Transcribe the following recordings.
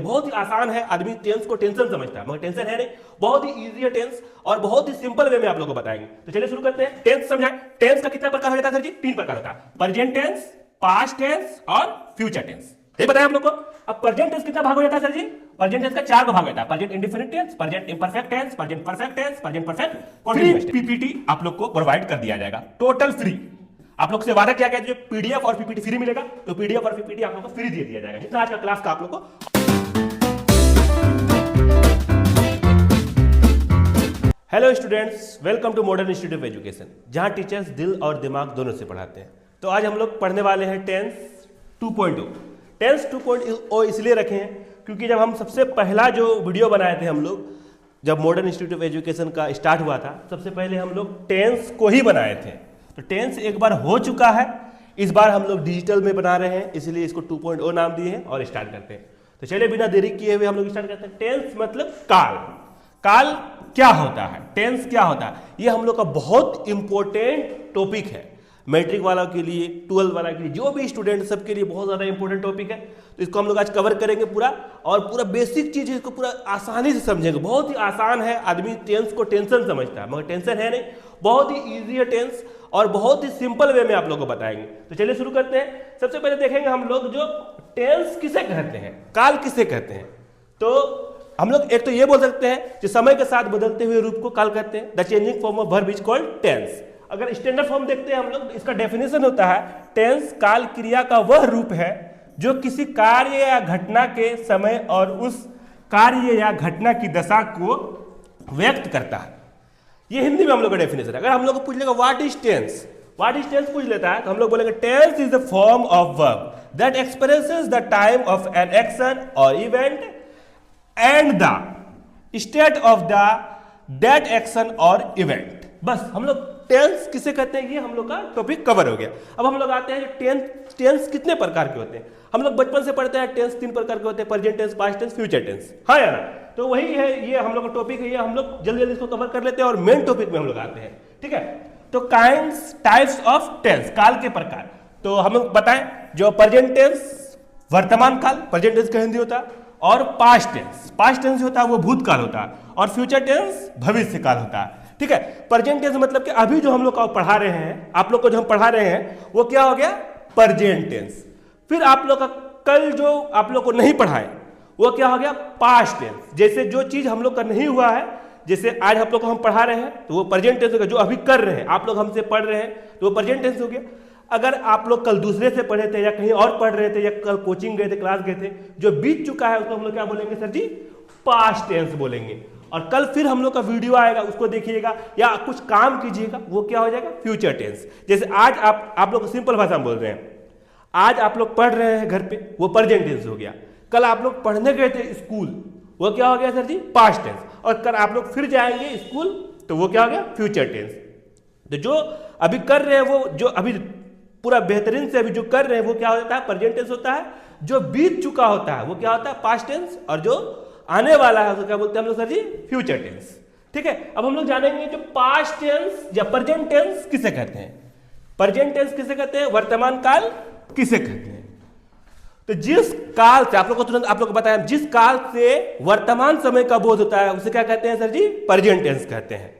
बहुत ही आसान है, आदमी टेंस को टेंशन समझता है मगर टेंशन है नहीं, बहुत ही इजी है टेंस और बहुत ही सिंपल वे में आप लोगों को बताएंगे। तो चलिए शुरू करते हैं। टेंस समझाएं। टेंस का कितना प्रकार हो जाता है सर जी? 3 प्रकार होता है, प्रेजेंट टेंस, पास्ट टेंस और फ्यूचर टेंस। ये बताया आप लोग को। अब प्रेजेंट टेंस कितना भाग हो जाता है सर जी? प्रेजेंट टेंस का 4 भाग होता है, present indefinite tense, present imperfect tense, present perfect tense, present perfect continuous tense. PPT आप लोग को प्रोवाइड कर दिया जाएगा टोटल फ्री। आप लोग से वादा क्या कहते हैं, पीडीएफ और पीपीटी फ्री मिलेगा, तो पीडीएफ और पीपीटी आप लोग को फ्री दे दिया जाएगा जितना आज का क्लास का आप लोग को। Hello students, welcome to Modern Institute of Education, जहां टीचर्स दिल और दिमाग दोनों से पढ़ाते हैं। तो आज हम लोग पढ़ने वाले हैं टेंस 2.0। टेंस 2.0 इसलिए रखे हैं क्योंकि जब हम सबसे पहला जो वीडियो बनाए थे हम लोग, जब मॉडर्न इंस्टीट्यूट ऑफ एजुकेशन का स्टार्ट हुआ था, सबसे पहले हम लोग टेंस को ही बनाए थे। तो टेंस एक बार हो चुका है, इस बार हम लोग डिजिटल में बना रहे हैं, इसलिए इसको 2.0 नाम दिए हैं और स्टार्ट करते हैं। तो चलिए बिना देरी किए हुए हम लोग स्टार्ट करते हैं। टेंस मतलब काल। काल क्या होता है, टेंस क्या होता है, ये हम लोग का बहुत इंपॉर्टेंट टॉपिक है। मैट्रिक वालों के लिए, 12 वाला के लिए, जो भी स्टूडेंट सबके लिए बहुत ज़्यादा इंपॉर्टेंट टॉपिक है। तो इसको हम लोग आज कवर करेंगे पूरा, और पूरा बेसिक चीज़ है, इसको पूरा आसानी से समझेंगे। बहुत ही आसान है, आदमी टेंस को टेंशन समझता है मगर टेंशन है नहीं, बहुत ही ईजी है टेंस और बहुत ही सिंपल वे में आप लोगों को बताएंगे। तो चलिए शुरू करते हैं। सबसे पहले देखेंगे हम लोग जो टेंस किसे कहते हैं, काल किसे कहते हैं। तो हम लोग एक तो ये बोल सकते हैं जो समय के साथ बदलते हुए रूप को काल कहते हैं। The changing form of verb is called tense. अगर स्टैंडर्ड फॉर्म देखते हैं हम लोग, इसका डेफिनेशन होता है टेंस काल क्रिया का वह रूप है जो किसी कार्य या घटना के समय और उस कार्य या घटना की दशा को व्यक्त करता है। ये हिंदी में हम लोग का डेफिनेशन है। अगर हम लोग को पूछ लेगा what is tense, what is tense पूछ लेता है, तो हम लोग बोलेंगे tense is the form of verb that expresses the time of an action और event and the state of the that action और इवेंट। बस हम लोग टेंस किसे कहते हैं, ये हम लोग का टॉपिक कवर हो गया। अब हम लोग आते हैं टेंस कितने प्रकार के होते हैं। हम लोग बचपन से पढ़ते हैं टेंस 3 प्रकार के होते हैं, present tense, past tense, future tense. हाँ यार, तो वही है, ये हम लोग का टॉपिक है, ये हम लोग जल्दी जल्दी इसको कवर कर लेते हैं और मेन टॉपिक में हम लोग आते हैं। ठीक है, तो काइंड्स, टाइप्स ऑफ टेंस, काल के प्रकार। तो हम लोग बताएं, जो प्रेजेंट टेंस वर्तमान काल, प्रेजेंट टेंस का हिंदी होता है, और पास्ट टेंस होता है वो भूतकाल होता है, और फ्यूचर टेंस भविष्य काल होता है। ठीक है, प्रेजेंट टेंस मतलब कि अभी जो हम लोग को पढ़ा रहे हैं, आप लोग को जो हम पढ़ा रहे हैं वो क्या हो गया, प्रेजेंट टेंस। फिर आप लोग का कल जो आप लोग को नहीं पढ़ाए वो क्या हो गया, पास्ट टेंस। जैसे जो चीज हम लोग का नहीं हुआ है, जैसे आज आप लोग को हम पढ़ा रहे हैं तो वो प्रेजेंट टेंस हो गया। जो अभी कर रहे हैं, आप लोग हमसे पढ़ रहे हैं तो वो प्रेजेंट टेंस हो गया। अगर आप लोग कल दूसरे से पढ़े थे या कहीं और पढ़ रहे थे या कल कोचिंग गए थे, क्लास गए थे, जो बीत चुका है उसको हम लोग क्या बोलेंगे सर जी, पास्ट टेंस बोलेंगे। और कल फिर हम लोग का वीडियो आएगा, उसको देखिएगा या कुछ काम कीजिएगा, वो क्या हो जाएगा, फ्यूचर टेंस। जैसे आज आप लोग सिंपल भाषा में बोल रहे हैं, आज आप लोग पढ़ रहे हैं घर पे, वो प्रेजेंट टेंस हो गया। कल आप लोग पढ़ने गए थे स्कूल, वो क्या हो गया सर जी, पास्ट टेंस। और कल आप लोग फिर जाएंगे स्कूल, तो वो क्या हो गया, फ्यूचर टेंस। तो जो अभी कर रहे हैं, वो जो अभी पूरा बेहतरीन से अभी जो कर रहे हैं वो क्या होता है, प्रेजेंट टेंस होता है। जो बीत चुका होता है वो क्या होता है, पास्ट टेंस। और जो आने वाला है उसको क्या बोलते हैं हम लोग सर जी, फ्यूचर टेंस। ठीक है, अब हम लोग जानेंगे जो पास्ट टेंस या प्रेजेंट टेंस किसे कहते हैं। प्रेजेंट टेंस किसे कहते हैं, वर्तमान काल किसे कहते हैं। तो जिस काल से आप लोग को तुरंत आप लोग को बताया, जिस काल से वर्तमान समय का बोध होता है उसे क्या कहते हैं सर जी, प्रेजेंट टेंस कहते हैं।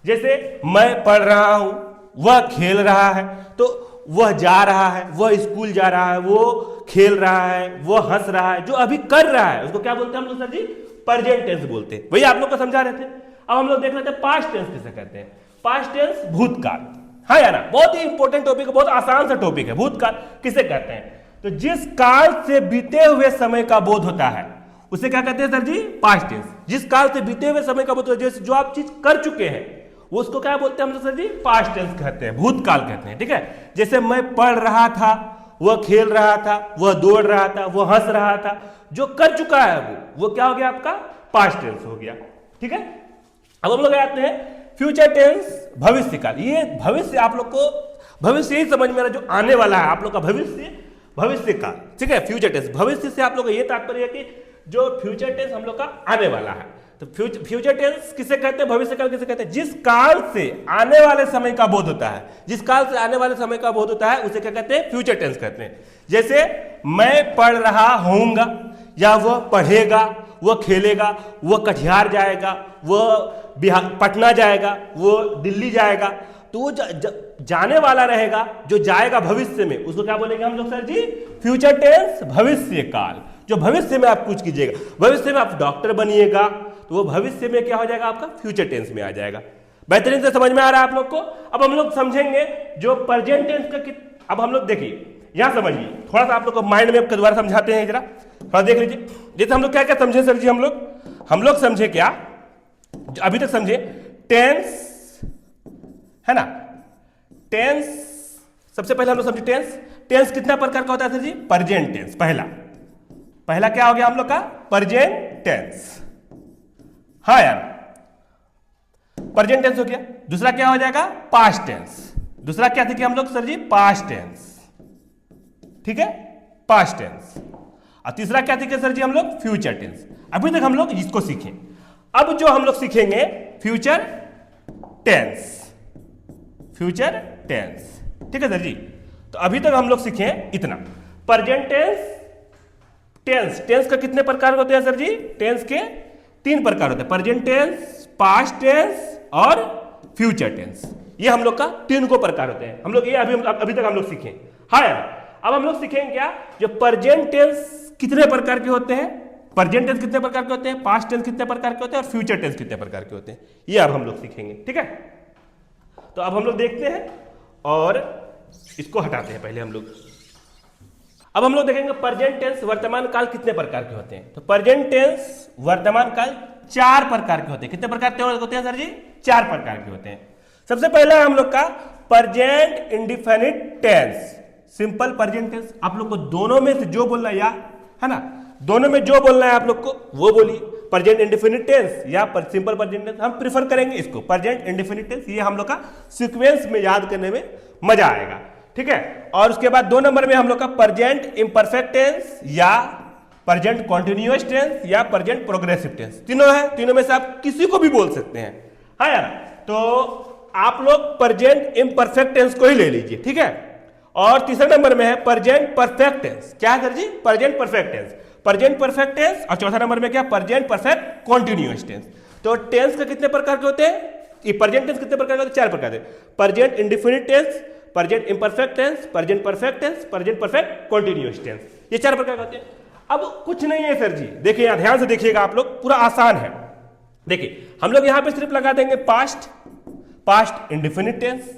जैसे मैं पढ़ रहा हूं, वह खेल रहा है, तो वह जा रहा है, वह स्कूल जा रहा है, वो खेल रहा है, वो हंस रहा है, जो अभी कर रहा है उसको क्या बोलते हैं हम लोग सर जी, प्रेजेंट टेंस बोलते हैं। वही आप लोग को समझा रहे थे। अब हम लोग देख रहे थे पास्ट टेंस किसे कहते हैं। पास्ट टेंस भूतकाल। हाँ यार, बहुत ही इंपॉर्टेंट टॉपिक है, बहुत आसान सा टॉपिक है। भूतकाल किसे कहते हैं, तो जिस काल से बीते हुए समय का बोध होता है उसे क्या कहते हैं सर जी, पास्ट टेंस। जिस काल से बीते हुए समय का बोध होता है, जो आप चीज कर चुके हैं वो उसको क्या बोलते हैं हम लोग सर जी, पास्ट टेंस कहते हैं, भूतकाल कहते हैं। ठीक है, जैसे मैं पढ़ रहा था, वह खेल रहा था, वह दौड़ रहा था, वह हंस रहा था, जो कर चुका है वो क्या हो गया आपका, पास्ट टेंस हो गया। ठीक है, अब हम लोग आते हैं फ्यूचर टेंस, भविष्य काल। ये भविष्य आप लोग को भविष्य ही समझ में आ रहा है, जो आने वाला है आप लोग का भविष्य काल। ठीक है, फ्यूचर टेंस भविष्य से आप लोग का ये तात्पर्य है कि जो फ्यूचर टेंस हम लोग का आने वाला है। तो फ्यूचर टेंस किसे कहते हैं, भविष्य काल किसे कहते हैं, जिस काल से आने वाले समय का बोध होता है, जिस काल से आने वाले समय का बोध होता है उसे क्या कहते हैं, फ्यूचर टेंस कहते हैं। जैसे मैं पढ़ रहा होऊंगा, या वह पढ़ेगा, वह खेलेगा, वह कटिहार जाएगा, वह बिहार पटना जाएगा, वह दिल्ली जाएगा, तो वो जाने वाला रहेगा, जो जाएगा भविष्य में, उसको क्या बोलेंगे हम लोग सर जी? फ्यूचर टेंस, भविष्य काल। जो भविष्य में आप कुछ कीजिएगा, भविष्य में आप डॉक्टर बनिएगा, तो वो भविष्य में क्या हो जाएगा आपका? फ्यूचर टेंस में आ जाएगा। बेहतरीन से समझ में आ रहा है आप लोग को? अब हम लोग समझेंगे जो प्रेजेंट टेंस का। अब हम लोग देखिए, यहां समझिए, थोड़ा सा आप लोग को माइंड मैप के द्वारा समझाते हैं, जरा थोड़ा देख लीजिए। जैसे हम लोग क्या क्या समझे सर जी? हम लोग समझे क्या, अभी तक समझे टेंस, है ना? टेंस, सबसे पहले हम लोग समझे टेंस। टेंस कितना प्रकार का होता है सर जी? Present tense. पहला क्या हो गया हम लोग का? Present tense. हाँ यार, प्रेजेंट टेंस हो गया। दूसरा क्या हो जाएगा? Past tense. दूसरा क्या सीखे हम लोग सर जी? Past tense. ठीक है, पास्ट टेंस। और तीसरा क्या सीखे सर जी हम लोग? Future tense. अभी तक हम लोग इसको सीखे। अब जो हम लोग सीखेंगे फ्यूचर टेंस। फ्यूचर टेंस, ठीक है सर जी? तो अभी तक हम लोग सीखे इतना। प्रेजेंट टेंस, टेंस का कितने प्रकार होते हैं सर जी? टेंस के 3 प्रकार होते हैं, प्रेजेंट टेंस, पास्ट टेंस और फ्यूचर टेंस। ये हम लोग का 3 को प्रकार होते हैं। हम लोग ये अभी तक हम लोग सीखे। हाँ यार, अब हम लोग सीखेंगे क्या, जो प्रेजेंट टेंस कितने प्रकार के होते हैं, प्रेजेंट टेंस कितने प्रकार के होते हैं, पास्ट टेंस कितने प्रकार के होते हैं और फ्यूचर टेंस कितने प्रकार के होते हैं, ये अब हम लोग सीखेंगे। ठीक है, तो अब हम लोग देखते हैं और इसको हटाते हैं पहले हम लोग। अब हम लोग देखेंगे प्रेजेंट टेंस वर्तमान काल कितने प्रकार के होते हैं। तो प्रेजेंट टेंस वर्तमान काल 4 प्रकार के होते हैं। कितने प्रकार के होते हैं सर जी? 4 प्रकार के होते हैं। सबसे पहला है हम लोग का present indefinite tense, simple present tense. आप लोग को दोनों में से जो बोलना है ना, दोनों में जो बोलना है आप लोग को वो बोलिए, प्रेजेंट इंडेफिनिट टेंस या सिंपल प्रेजेंट टेंस। हम प्रीफर करेंगे इसको, प्रेजेंट इंडेफिनिट टेंस। ये हम लोग का सीक्वेंस में याद करने में मजा आएगा। ठीक है, और उसके बाद 2 नंबर में हम लोग का प्रेजेंट इम्परफेक्ट टेंस या प्रेजेंट कॉन्टिन्यूअस टेंस या प्रेजेंट प्रोग्रेसिव टेंस। तीनों है, तीनों में से आप किसी को भी बोल सकते हैं। हाँ यार, तो आप लोग प्रेजेंट इम्परफेक्ट टेंस को ही ले लीजिए। ठीक है, और तीसरे नंबर में है प्रेजेंट परफेक्ट टेंस। क्या है sir ji? Present perfect tense, present perfect tense. और चौथा नंबर में क्या? Present perfect continuous tense. तो टेंस का कितने प्रकार के होते हैं? ये प्रेजेंट टेंस कितने प्रकार के होते हैं? 4 प्रकार के। Present indefinite tense, present imperfect tense, present perfect tense, present perfect continuous tense. ये 4 प्रकार के होते हैं। अब कुछ नहीं है सर जी, देखिए यहां ध्यान से देखिएगा आप लोग, पूरा आसान है। देखिए हम लोग यहां पे सिर्फ लगा देंगे past, past indefinite tense,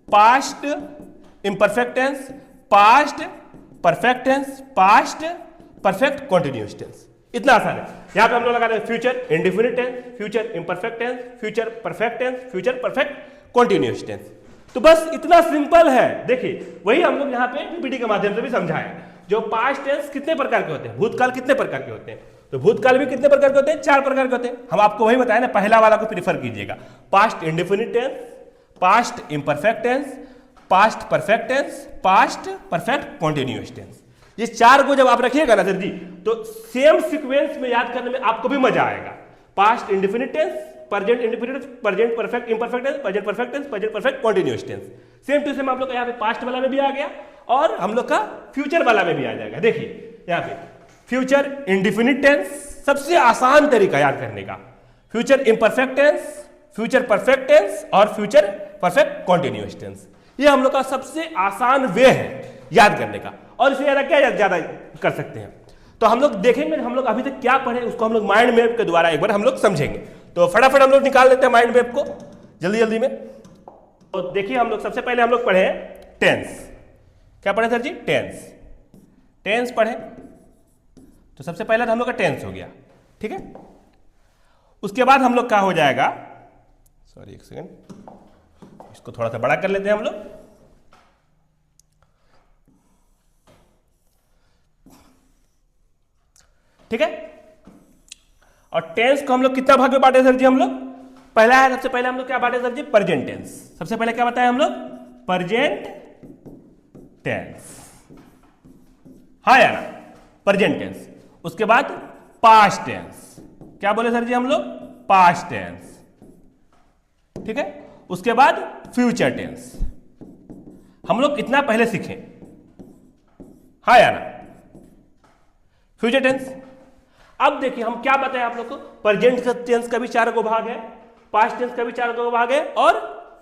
past imperfect tense, past perfect tense, past perfect continuous tense. इतना आसान है। यहां पे हम लोग लगा देंगे future indefinite tense, future imperfect tense, future perfect tense, future perfect continuous tense. तो बस इतना सिंपल है। देखिए वही हम लोग यहाँ पे पीपीटी के माध्यम से भी समझाए। जो पास्ट टेंस कितने प्रकार के होते हैं, भूतकाल कितने प्रकार के होते हैं, तो भूतकाल भी कितने प्रकार के होते हैं? 4 प्रकार के होते हैं। हम आपको वही बताया ना, पहला वाला को प्रीफर कीजिएगा, past indefinite tense, past imperfect tense, past perfect tense, past perfect continuous tense. ये 4 को जब आप रखिएगा ना सर जी, तो सेम सीक्वेंस में याद करने में आपको भी मजा आएगा। Past indefinite tense, present indefinite, present perfect imperfect tense, present perfect tense, present perfect continuous tense. Same to same आप लोग का यहाँ पे पास्ट वाला में भी आ गया और हम लोग का फ्यूचर वाला में भी आ जाएगा। देखिए यहाँ पे फ्यूचर इंडेफिनिट टेंस सबसे आसान तरीका याद करने का, future imperfect tense, future perfect tense और फ्यूचर परफेक्ट कॉन्टिन्यूअस टेंस। ये हम लोग का सबसे आसान वे है याद करने का, और इससे ज्यादा क्या ज्यादा कर सकते हैं। तो हम लोग देखेंगे हम लोग अभी तक क्या पढ़े, उसको हम लोग माइंड मैप के द्वारा एक बार हम लोग समझेंगे। तो फटाफट हम लोग निकाल देते हैं माइंड मैप को जल्दी जल्दी में। तो देखिए हम लोग सबसे पहले हम लोग पढ़े टेंस। क्या पढ़े सर जी? टेंस। टेंस पढ़े, तो सबसे पहले तो हम लोग का टेंस हो गया। ठीक है, उसके बाद हम लोग क्या हो जाएगा, सॉरी एक सेकेंड, इसको थोड़ा सा बड़ा कर लेते हैं हम लोग। ठीक है, और टेंस को हम लोग कितना भाग में बांटे सर जी? हम लोग पहला है, सबसे पहले हम लोग क्या बांटे सर जी? Present tense. सबसे पहले क्या बताया हम लोग? Present tense. हाँ यार, प्रेजेंट टेंस। उसके बाद पास्ट टेंस। क्या बोले सर जी हम लोग? Past tense. ठीक है, उसके बाद फ्यूचर टेंस। हम लोग इतना पहले सीखे। हाँ यार, फ्यूचर टेंस अब देखिए हम क्या बताएं आप लोग को, प्रेजेंट टेंस का भी 4 गो भाग है, पास्ट टेंस का भी 4 गो भाग है और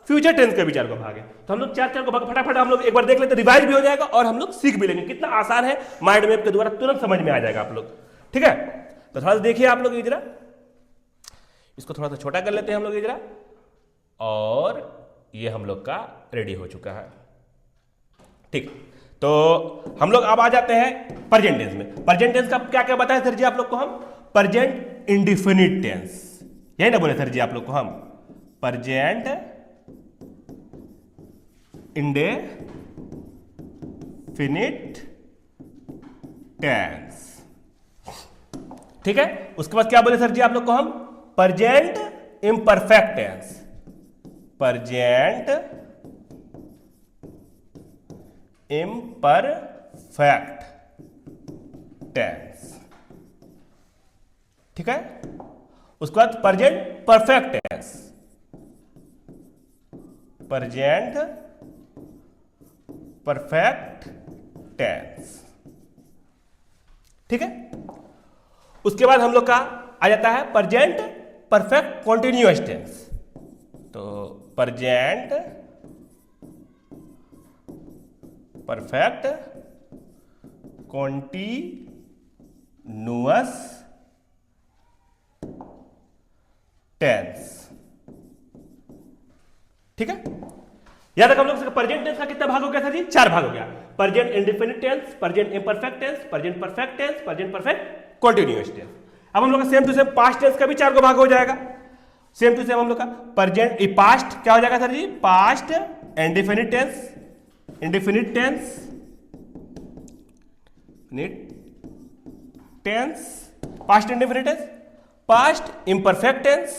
फ्यूचर टेंस का भी 4 गो भाग है। तो हम लोग 4 को भाग फटाफट हम लोग एक बार देख लेते, रिवाइज भी हो जाएगा और हम लोग सीख भी लेंगे। कितना आसान है, माइंड मैप के द्वारा तुरंत समझ में आ जाएगा आप लोग। ठीक है, तो थोड़ा सा देखिए आप लोग इधर, इसको थोड़ा सा छोटा कर लेते हैं हम लोग इधर, और ये हम लोग का रेडी हो चुका है। ठीक, तो हम लोग अब आ जाते हैं प्रेजेंट टेंस में। प्रेजेंट टेंस का क्या क्या बताया सर जी आप लोग को हम? प्रेजेंट इंडेफिनिट टेंस, यही ना बोले सर जी आप लोग को हम? Present indefinite tense. ठीक है, उसके बाद क्या बोले सर जी आप लोग को हम? Present imperfect tense. Present imperfect tense. ठीक है, उसके बाद present perfect tense. Present perfect tense. ठीक है, उसके बाद हम लोग का आ जाता है प्रेजेंट परफेक्ट कॉन्टिन्यूअस टेंस। तो प्रेजेंट परफेक्ट कॉन्टिन्यूअस टेंस। ठीक है, यहां तक हम लोग प्रेजेंट टेंस का कितना भाग हो गया सर जी? 4 भाग हो गया। Present indefinite tense, present imperfect tense, present perfect tense, present perfect continuous tense. अब हम लोग का same to same past tense का भी 4 को भाग हो जाएगा। सेम टू सेम हम लोग का प्रेजेंट पास्ट क्या हो जाएगा sir ji? Past indefinite tense, indefinite tense, tense, past indefinite tense, past imperfect tense,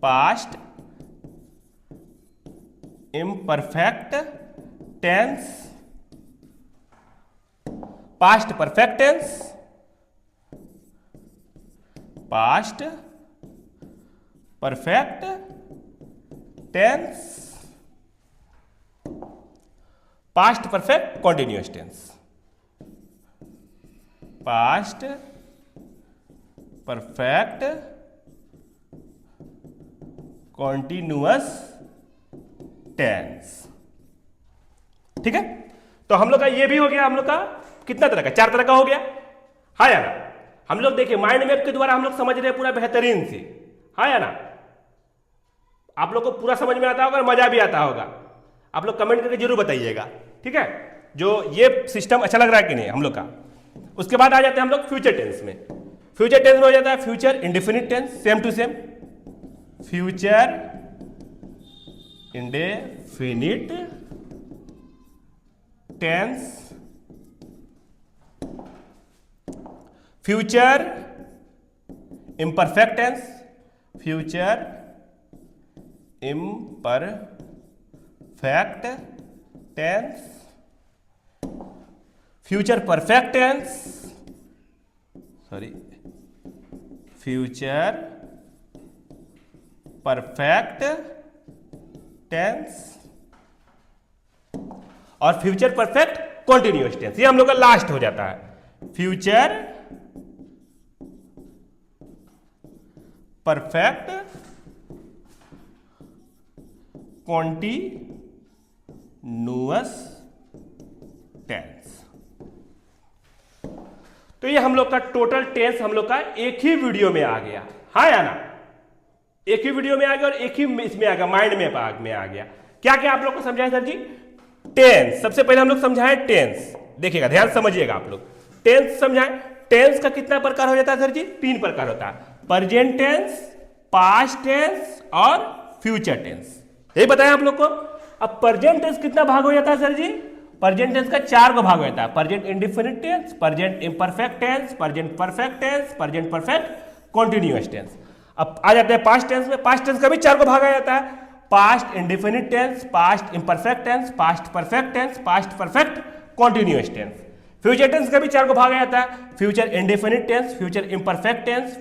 past imperfect tense, past perfect tense, past perfect tense, past perfect continuous tense, past perfect continuous tense. ठीक है, तो हम लोग का ये भी हो गया। हम लोग का कितना तरह का? 4 तरह का हो गया। हाँ या ना? हम लोग देखिए माइंड मैप के द्वारा हम लोग समझ रहे हैं पूरा बेहतरीन से। हाँ या ना? आप लोग को पूरा समझ में आता होगा और मजा भी आता होगा। आप लोग कमेंट करके जरूर बताइएगा। ठीक है, जो ये सिस्टम अच्छा लग रहा है कि नहीं हम लोग का। उसके बाद आ जाते हैं हम लोग फ्यूचर टेंस में। फ्यूचर टेंस में हो जाता है future indefinite tense, same to same. Future indefinite tense, future imperfect tense, future imperfect tense, future perfect tense, sorry future perfect tense और फ्यूचर परफेक्ट कॉन्टिन्यूअस टेंस। ये हम लोग का लास्ट हो जाता है। Future perfect continuous tense. तो ये हम लोग का टोटल टेंस हम लोग का एक ही वीडियो में आ गया। हाँ या ना? एक ही वीडियो में आ गया और एक ही इसमें आ गया, माइंड मैप में आ गया। क्या क्या आप लोग को समझाया सर जी? टेंस सबसे पहले हम लोग समझाए टेंस। देखिएगा, ध्यान समझिएगा आप लोग। टेंस समझाए। टेंस का कितना प्रकार हो जाता है सर जी? 3 प्रकार होता है, प्रेजेंट टेंस, पास्ट टेंस और फ्यूचर टेंस। यही बताया आप लोग को। अब प्रेजेंट टेंस कितना भाग हो जाता है सर जी? प्रेजेंट टेंस का 4 को भाग हो जाता है, present indefinite tense, present imperfect tense, present perfect tense, present perfect continuous tense. अब आ जाते हैं पास्ट टेंस में। पास्ट टेंस का भी 4 को भागा जाता है, past indefinite tense, past imperfect tense, past perfect tense, past perfect continuous tense. Future tense का भी 4 को भागा जाता है, future indefinite tense, future imperfect tense,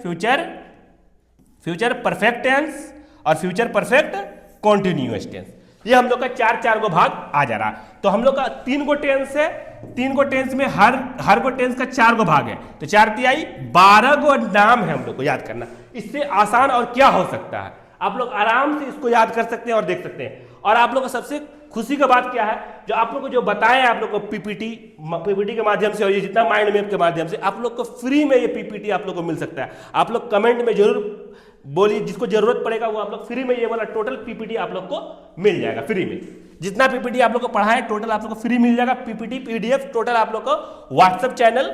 future perfect tense और फ्यूचर परफेक्ट कॉन्टिन्यूअस टेंस। ये हम लोग का 4 को भाग आ जा रहा। तो हम लोग का 3 गो टेंस है, 3 को टेंस में हर को टेंस का 4 को भाग है, तो 4 तिहाई 12 को नाम है हम लोग को याद करना। इससे आसान और क्या हो सकता है, आप लोग आराम से इसको याद कर सकते हैं और देख सकते हैं। और आप लोग को सबसे खुशी का बात क्या है, जो आप लोग को जो बताया है आप लोग को पीपीटी के माध्यम से और ये जितना माइंड मैप के माध्यम से आप लोग को फ्री में ये पीपीटी आप लोग को मिल सकता है। आप लोग कमेंट में जरूर बोलिए, जिसको जरूरत पड़ेगा वो आप लोग फ्री में ये वाला टोटल पीपीटी आप लोग को मिल जाएगा फ्री में। जितना पीपीटी आप लोग को पढ़ा है टोटल आप लोग को फ्री मिल जाएगा। पीपीटी पीडीएफ टोटल आप लोग को व्हाट्सएप चैनल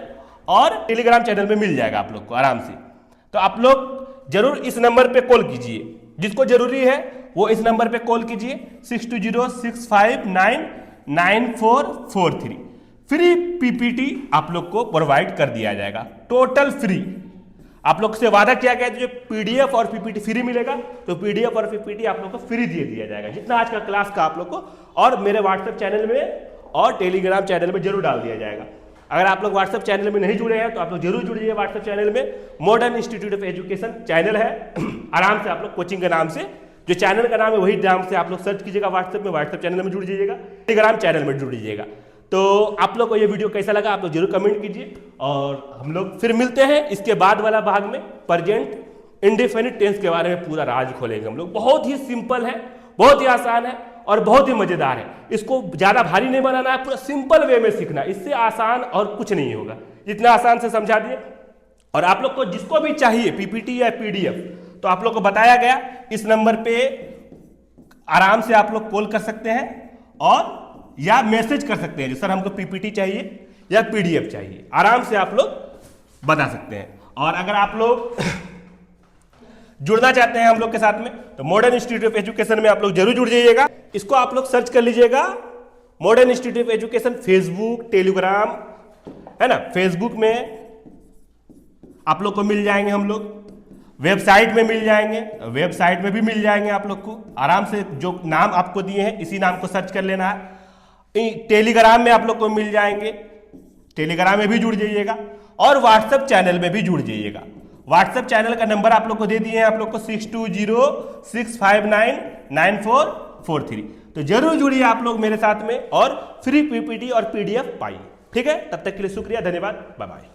और टेलीग्राम चैनल में मिल जाएगा आप लोग को आराम से। तो आप लोग जरूर इस नंबर पे कॉल कीजिए, जिसको जरूरी है वो इस नंबर पे कॉल कीजिए 6206599443। फ्री पीपीटी आप लोग को प्रोवाइड कर दिया जाएगा, टोटल फ्री। आप लोग से वादा किया गया है जो पीडीएफ और पीपीटी फ्री मिलेगा, तो पीडीएफ और पीपीटी आप लोग को फ्री दे दिया जाएगा, जितना आज का क्लास का आप लोग को, और मेरे व्हाट्सएप चैनल में और टेलीग्राम चैनल में जरूर डाल दिया जाएगा। अगर आप लोग व्हाट्सएप चैनल में नहीं जुड़े हैं तो आप लोग जरूर जुड़िए व्हाट्सएप चैनल में। Modern Institute of education channel है, आराम से आप लोग कोचिंग के नाम से, जो चैनल का नाम है वही नाम से आप लोग सर्च कीजिएगा व्हाट्सएप में, व्हाट्सएप चैनल में जुड़ जाइएगा, टेलीग्राम चैनल में जुड़ जाइएगा। तो आप लोग को ये वीडियो कैसा लगा आप लोग जरूर कमेंट कीजिए, और हम लोग फिर मिलते हैं इसके बाद वाला भाग में। प्रेजेंट इंडेफिनिट टेंस के बारे में पूरा राज खोलेंगे हम लोग। बहुत ही सिंपल है, बहुत ही आसान है और बहुत ही मजेदार है। इसको ज्यादा भारी नहीं बनाना है, पूरा सिंपल वे में सीखना, इससे आसान और कुछ नहीं होगा। इतना आसान से समझा दिए। और आप लोग को जिसको भी चाहिए पीपीटी या पीडीएफ, तो आप लोग को बताया गया इस नंबर पे आराम से आप लोग कॉल कर सकते हैं और या मैसेज कर सकते हैं, जो सर हमको पीपीटी चाहिए या पीडीएफ चाहिए, आराम से आप लोग बता सकते हैं। और अगर आप लोग जुड़ना चाहते हैं हम लोग के साथ में, तो मॉडर्न इंस्टीट्यूट ऑफ एजुकेशन में आप लोग जरूर जुड़ जाइएगा। इसको आप लोग सर्च कर लीजिएगा, modern Institute of education, Facebook, Telegram, है ना। फेसबुक में आप लोग को मिल जाएंगे हम लोग, वेबसाइट में मिल जाएंगे, वेबसाइट में भी मिल जाएंगे आप लोग को। आराम से जो नाम आपको दिए हैं इसी नाम को सर्च कर लेना है। टेलीग्राम में आप लोग को मिल जाएंगे, टेलीग्राम में भी जुड़ जाइएगा, और व्हाट्सएप चैनल में भी जुड़ जाइएगा। व्हाट्सएप चैनल का नंबर आप लोग को दे दिए हैं आप लोग को 6206599443। तो जरूर जुड़िए आप लोग मेरे साथ में और फ्री पीपीटी और पीडीएफ पाइए। ठीक है, तब तक के लिए शुक्रिया, धन्यवाद, बाय बाय।